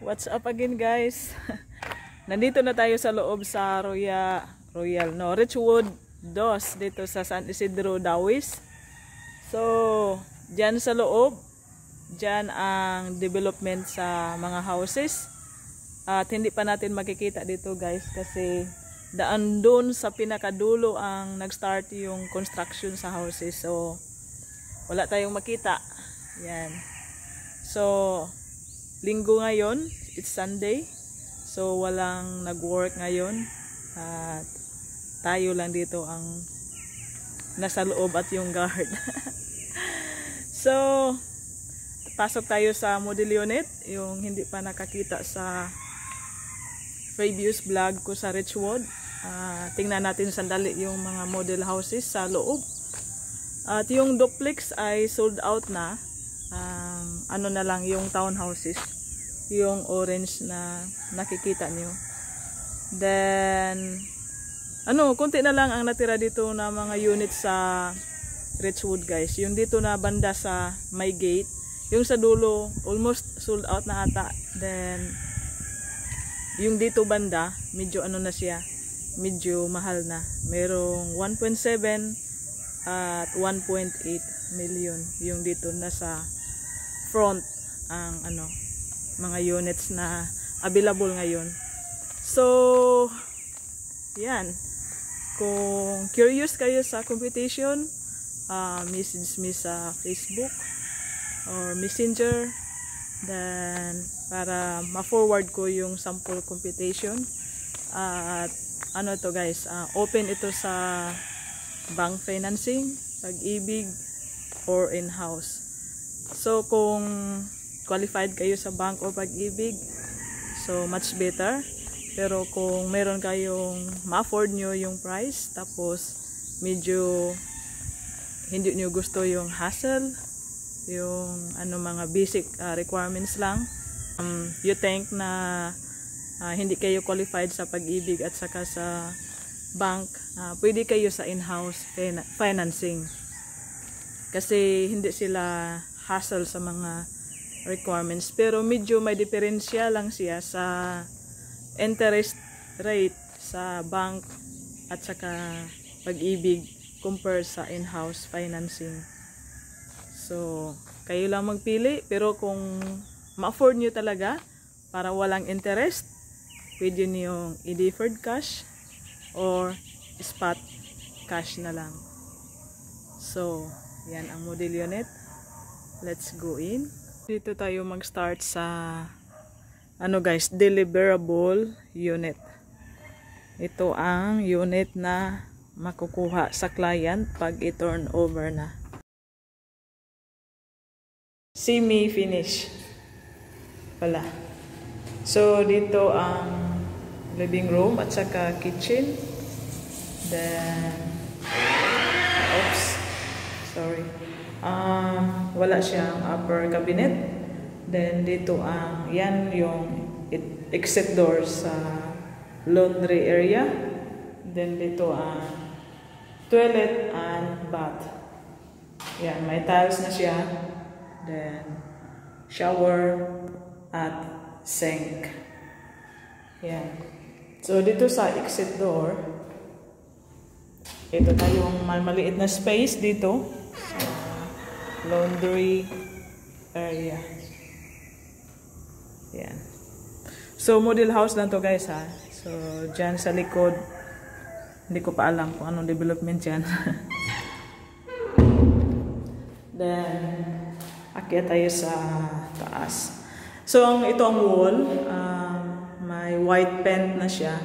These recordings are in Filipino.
What's up again, guys? Nandito na tayo sa loob sa Richwood 2 dito sa San Isidro, Dawis. So, dyan sa loob, dyan ang development sa mga houses. At hindi pa natin makikita dito, guys, kasi daan doon sa pinakadulo ang nag-start yung construction sa houses. So, wala tayong makita. Yan. So, linggo ngayon, it's Sunday. So walang nag-work ngayon. At tayo lang dito ang nasa loob at yung guard. So, pasok tayo sa model unit, yung hindi pa nakakita sa previous vlog ko sa Richwood. Tingnan natin sandali yung mga model houses sa loob. At yung duplex ay sold out na. Ano na lang yung townhouses, yung orange na nakikita nyo. Then konti na lang ang natira dito na mga units sa Richwood, guys. Yung dito na banda sa may gate, yung sa dulo almost sold out na ata. Then yung dito banda medyo na siya, medyo mahal na. Merong 1.7 at 1.8 million yung dito na sa front ang mga units na available ngayon. So yan, kung curious kayo sa competition, message me sa Facebook or Messenger, then para ma-forward ko yung sample competition. At to, guys, open ito sa bank financing, Pag-ibig, or in-house. So kung qualified kayo sa bank o Pag-ibig, so much better. Pero kung meron kayong ma-afford nyo yung price, tapos medyo hindi nyo gusto yung hassle, yung mga basic requirements lang, you think na hindi kayo qualified sa Pag-ibig at saka sa bank, pwede kayo sa in-house financing. Kasi hindi sila hassle sa mga requirements, pero medyo may diferensya lang siya sa interest rate sa bank at saka Pag-ibig compare sa in-house financing. So kayo lang magpili, pero kung ma-afford nyo talaga para walang interest, pwede nyo i-deferred cash or spot cash na lang. So yan ang model unit. Let's go in. Dito tayo mag-start sa guys, deliverable unit. Ito ang unit na makukuha sa client pag i-turn over na. Semi-finish pala. So dito ang living room at saka kitchen. Then sorry. Wala siyang upper cabinet. Then dito yan yung exit door sa laundry area. Then dito toilet and bath. Yan, may tiles na siya. Then shower at sink. Yan. So dito sa exit door, ito tayong maliit na space dito sa laundry area. Yan. So model house lang to, guys, ha. So dyan sa likod, hindi ko pa alam kung anong development dyan. Then akyat tayo sa taas. So ito ang wall, may white paint na siya.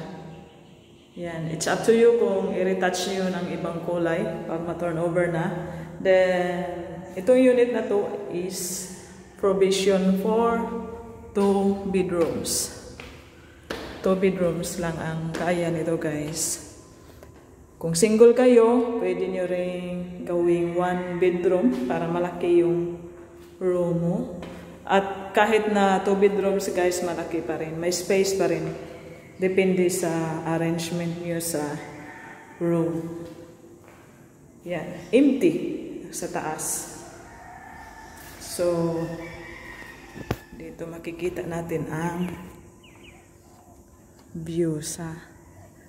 Yan, it's up to you kung i-retouch nyo ng ibang kulay pag ma-turn over na. Then itong unit na to is provision for 2 bedrooms. 2 bedrooms lang ang kaya nito, guys. Kung single kayo, pwede nyo rin gawing 1 bedroom para malaki yung room mo. At kahit na 2 bedrooms, guys, malaki pa rin. May space pa rin. Depende sa arrangement nyo sa room. Yan. Empty sa taas. So Dito makikita natin ang view sa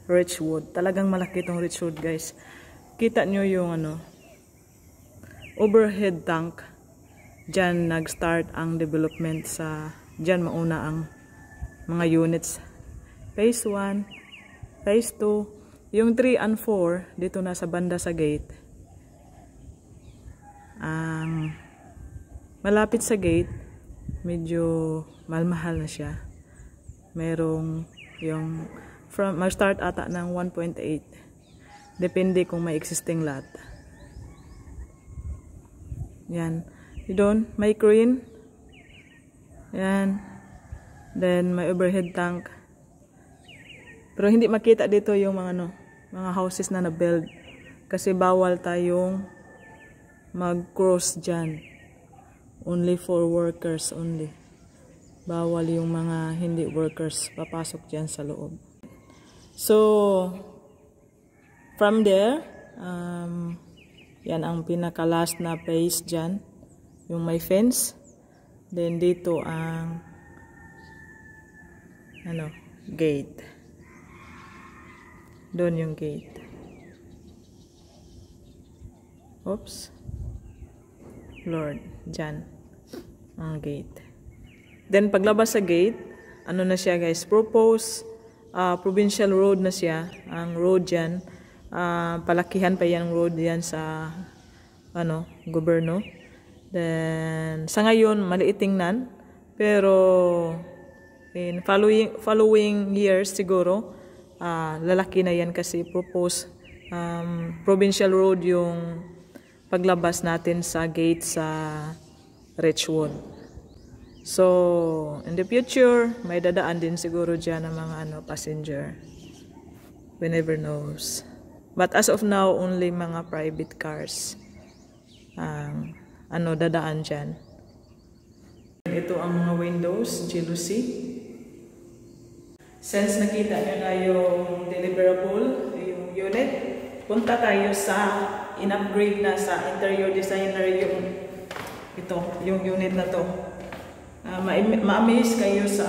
Richwood. Talagang malaki itong Richwood, guys. Kita nyo yung overhead tank. Diyan nag-start ang development sa, diyan mauna ang mga units. Phase 1, Phase 2, yung 3 and 4 dito na sa banda sa gate. Ang malapit sa gate, medyo mahal na siya. Merong yung mag-start ata ng 1.8. Depende kung may existing lot. Yan. Doon, may crane. Yan. Then, may overhead tank. Pero hindi makita dito yung mga houses na na-build. Kasi bawal tayong mag-cross dyan. Only for workers only. Bawal yung mga hindi workers papasok dyan sa loob. So, from there, yan ang pinaka-last na phase dyan. Yung may fence. Then, dito ang gate. Doon yung gate. Oops. Lord, dyan ang gate. Then, paglabas sa gate, ano na siya, guys? Provincial road na siya. Ang road dyan. Palakihan pa yan road yan sa gobyerno. Then, sa ngayon, maliit tingnan. Pero, in following years siguro, lalaki na yan kasi provincial road yung paglabas natin sa gate sa Richwood. So, in the future, may dadaan din siguro dyan ng mga passenger. We never knows. But as of now, only mga private cars dadaan dyan. Ito ang mga windows, jealousy. Since nakita nyo na yung deliverable, yung unit, punta tayo sa in-upgrade na sa interior designer yung unit na to. Ma-amaze kayo sa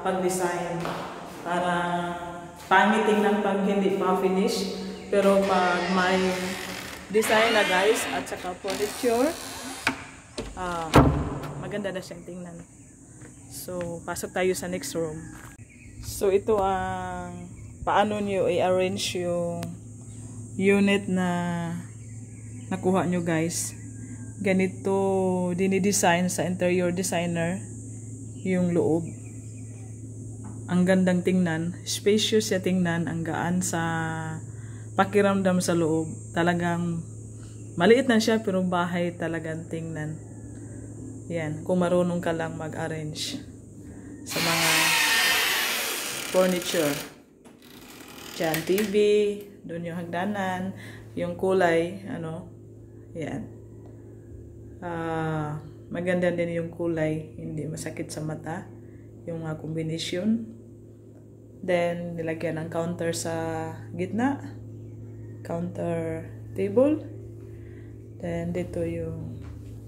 pag-design. Para pangiting ng pag hindi pa finish. Pero pag may design na, guys, at saka furniture, maganda na siyang tingnan. So, pasok tayo sa next room. So, ito ang paano nyo i-arrange yung unit na nakuha nyo, guys. Ganito dinidesign sa interior designer yung loob. Ang gandang tingnan, spacious siya tingnan, ang gaan sa pakiramdam sa loob. Talagang maliit na siya pero bahay talagang tingnan. Yan, kung marunong ka lang mag-arrange sa mga furniture. Diyan, TV, doon yung hagdanan, yung kulay, yan. Maganda din yung kulay, hindi masakit sa mata, yung mga combination. Then, nilagyan ng counter sa gitna, counter table. Then, dito yung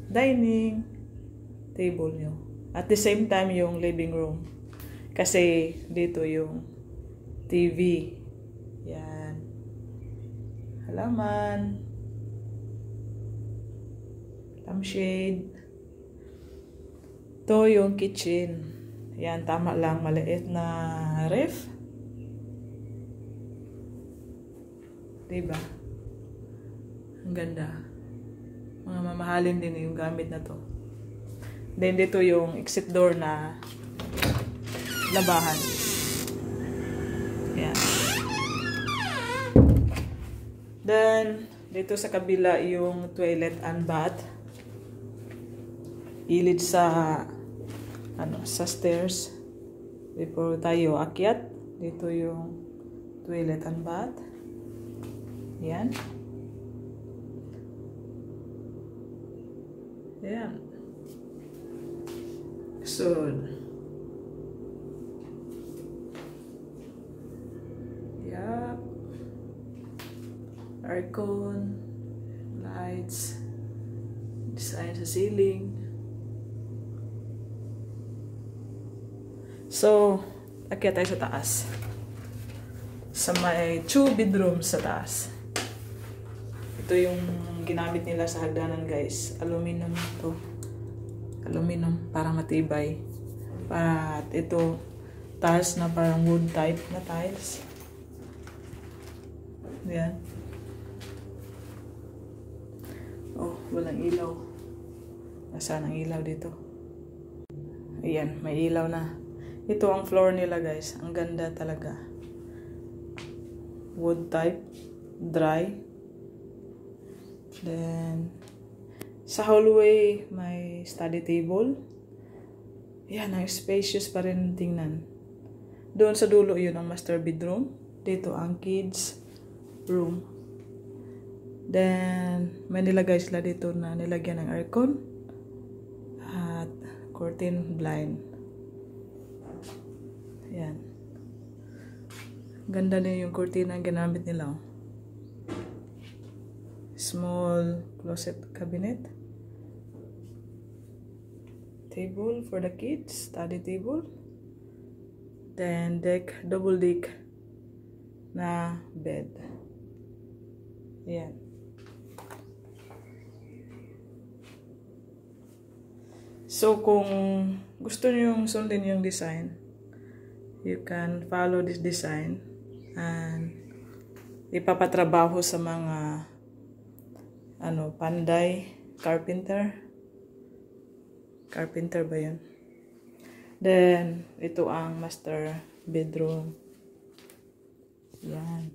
dining table nyo. At the same time, yung living room. Kasi, dito yung TV. Yan. Halaman. Lampshade. Ito yung kitchen. Yan, tama lang. Maliit na ref. Diba? Ang ganda. Mga mamahalin din yung gamit na to. Then, dito yung exit door na labahan. Yan. Then, dito sa kabila yung toilet and bath. Ilid sa sa stairs. Before tayo akyat, dito yung toilet and bath. Yan. Yan. So, yeah. Aircon, lights, design sa ceiling. So, akyat tayo sa taas. Sa may 2 bedrooms sa taas. Ito yung ginamit nila sa hagdanan, guys. Aluminum to. Aluminum para matibay. At ito, tiles na parang wood type na tiles. Ayan. Oh, walang ilaw. Nasaan ang ilaw dito? Ayan, may ilaw na. Ito ang floor nila, guys. Ang ganda talaga. Wood type. Dry. Then, sa hallway, may study table. Yan, ang spacious pa rin tingnan. Doon sa dulo, yun ang master bedroom. Dito ang kids room. Then, may nilagay sila dito na nilagyan ng aircon. At curtain blind. Yan. Ganda din yung curtain na ginamit nila. Small closet cabinet. Table for the kids. Study table. Then deck, double deck na bed. Yan. So kung gusto niyo yung sundin yung design, you can follow this design and ipapatrabaho sa mga panday, carpenter ba yun? Then ito ang master bedroom. Yan.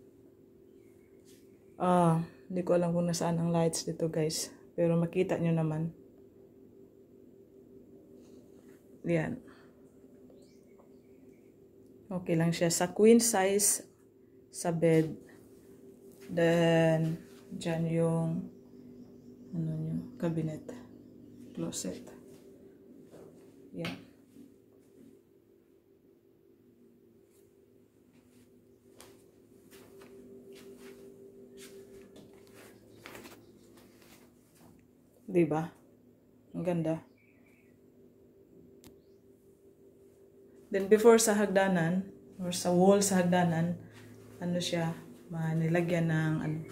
Hindi ko alam kung nasaan ang lights dito, guys, pero makita nyo naman. Yan. Okay lang siya. Sa queen size sa bed. Then, dyan yung cabinet. Closet. Yan. Diba? Ang ganda. Then before sa hagdanan, or sa wall sa hagdanan, siya, nilagyan ng,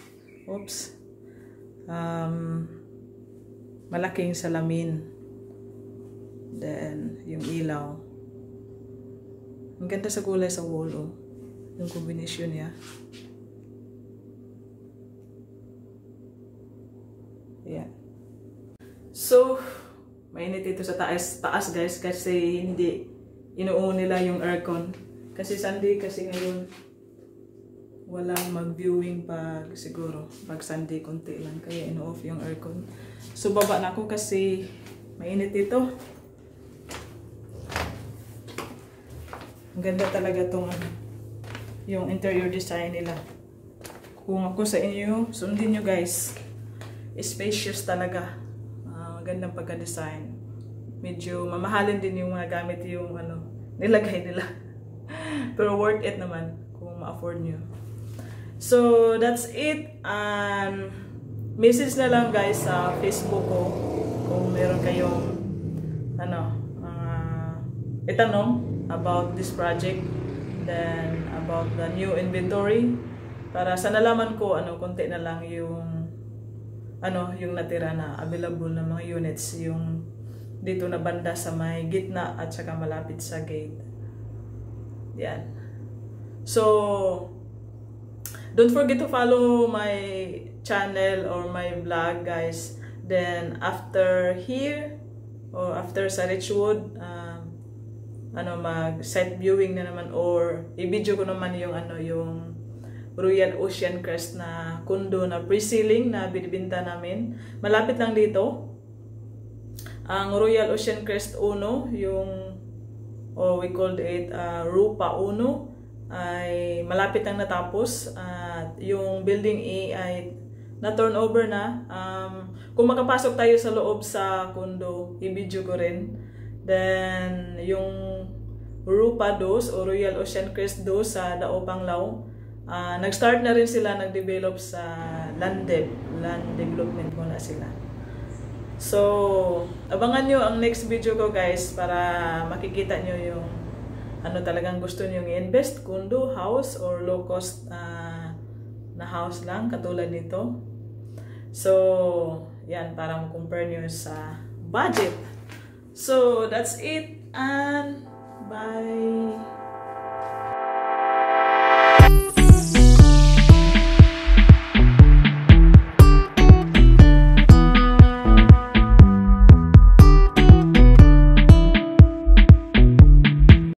malaking salamin. Then, yung ilaw. Ang ganda sa kulay sa wall, oh. Yung combination niya. Ayan. So, mainit ito sa taas, guys, kasi hindi inuun nila yung aircon. Kasi Sunday kasi ngayon walang mag-viewing siguro pag Sunday konti lang, kaya ino-off yung aircon. So baba na ako kasi mainit ito. Ang ganda talaga tong yung interior design nila. Kung ako sa inyo, sundin nyo, guys. Spacious talaga. Magandang pagka-design. Medyo mamahalin din yung mga gamit yung nilagay nila. Pero worth it naman kung ma-afford nyo. So, that's it. Message na lang, guys, sa Facebook ko kung meron kayong itanong about this project, then about the new inventory, para sa nalaman ko konti na lang yung yung natira na available na mga units yung dito na banda sa may gitna at saka malapit sa gate. Yan. So, don't forget to follow my channel or my vlog, guys. Then, after here, or after sa Richwood, mag-site viewing na naman, or i-video ko naman yung yung Royal Ocean Crest na condo na pre-ceiling na binibenta namin. Malapit lang dito. Ang Royal Ocean Crest 1, we called it Rupa 1, ay malapit lang natapos. At yung building A ay na-turnover na. Kung makapasok tayo sa loob sa condo, i-video ko rin. Then, yung Rupa 2 o Royal Ocean Crest 2 sa Dao Panglao, nag-start na rin sila, nag-develop sa land development muna sila. So, abangan nyo ang next video ko, guys, para makikita nyo yung ano talagang gusto niyo i-invest, condo, house, or low cost na house lang katulad nito. So, yan, para compare nyo sa budget. So, that's it, and bye!